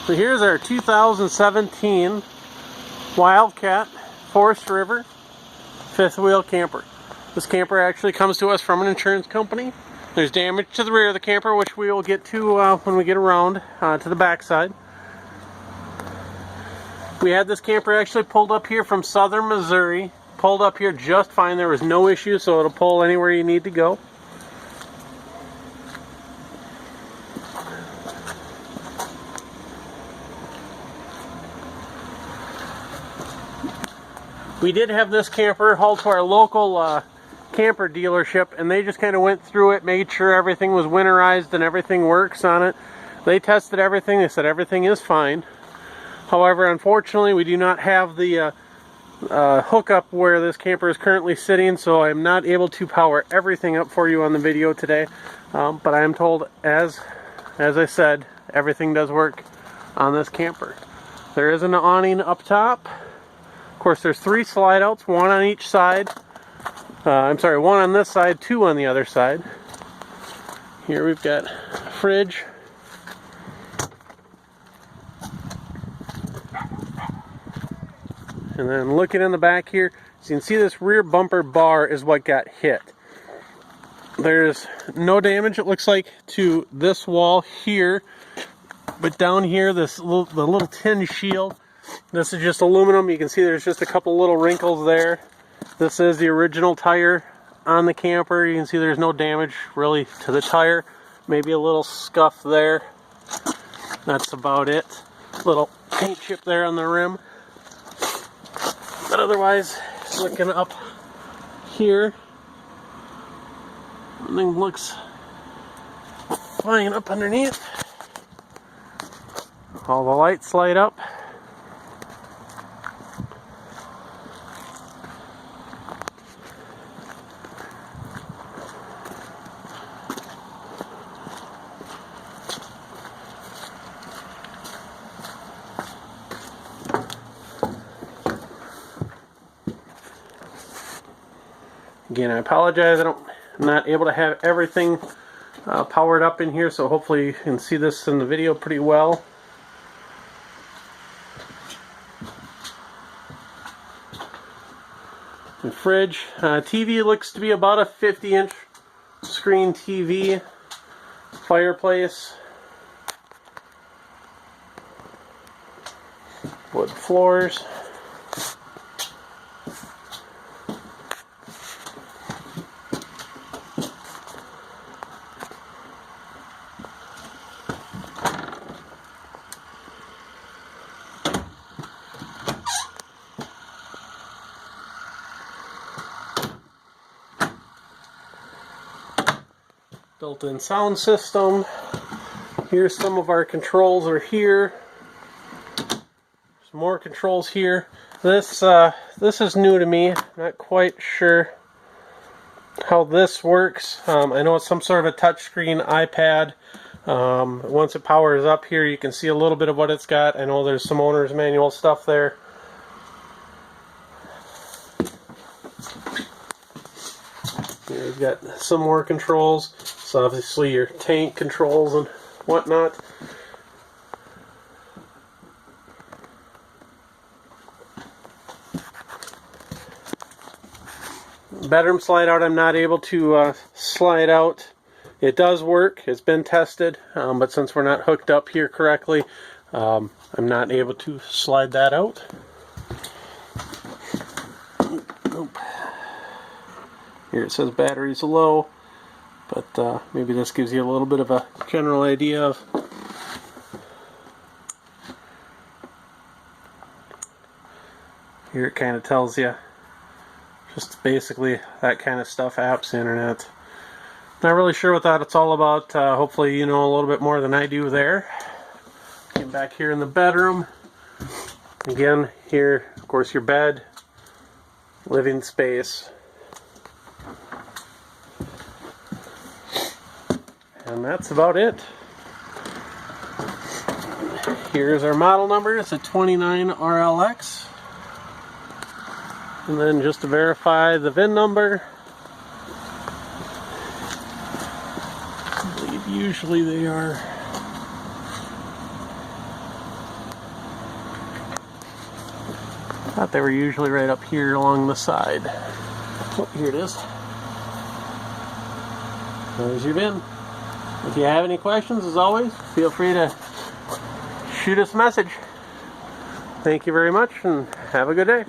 So here's our 2017 Wildcat Forest River fifth wheel camper. This camper actually comes to us from an insurance company. There's damage to the rear of the camper, which we will get to when we get around to the back side. We had this camper actually pulled up here from southern Missouri. Pulled up here just fine. There was no issue, so it'll pull anywhere you need to go. We did have this camper hauled to our local camper dealership, and they just kind of went through it, made sure everything was winterized and everything works on it. They tested everything. They said everything is fine. However, unfortunately, we do not have the hookup where this camper is currently sitting, so I'm not able to power everything up for you on the video today. But I am told, as I said, everything does work on this camper. There is an awning up top. Of course, there's 3 slide outs, 1 on each side. I'm sorry, 1 on this side, 2 on the other side. Here we've got a fridge. And then looking in the back here, so you can see this rear bumper bar is what got hit. There's no damage, it looks like, to this wall here. But down here, the little tin shield, this is just aluminum. You can see there's just a couple little wrinkles there. This is the original tire on the camper. You can see there's no damage really to the tire. Maybe a little scuff there. That's about it. Little paint chip there on the rim. But otherwise, looking up here, everything looks fine up underneath. All the lights light up. Again, I apologize, I'm not able to have everything powered up in here, so hopefully you can see this in the video pretty well. The fridge. TV looks to be about a 50-inch screen TV. Fireplace. Wood floors. Built-in sound system. Here's some of our controls are here. Some more controls here. This is new to me. Not quite sure how this works. I know it's some sort of a touchscreen iPad. Once it powers up here, you can see a little bit of what it's got. I know there's some owner's manual stuff there. Here we've got some more controls. So obviously your tank controls and whatnot. Bedroom slide out, I'm not able to slide out. It does work, it's been tested, but since we're not hooked up here correctly, I'm not able to slide that out. Nope. Here it says batteries low. But maybe this gives you a little bit of a general idea of here. It kind of tells you just basically that kind of stuff, apps, internet. Not really sure what that it's all about. Hopefully you know a little bit more than I do there. Came back here in the bedroom. Again, here, of course, your bed, living space. And that's about it. Here's our model number. It's a 29 RLX. And then just to verify the VIN number, I believe usually they are Thought they were usually right up here along the side. Oh, here it is. There's your bin. If you have any questions, as always, feel free to shoot us a message. Thank you very much, and have a good day.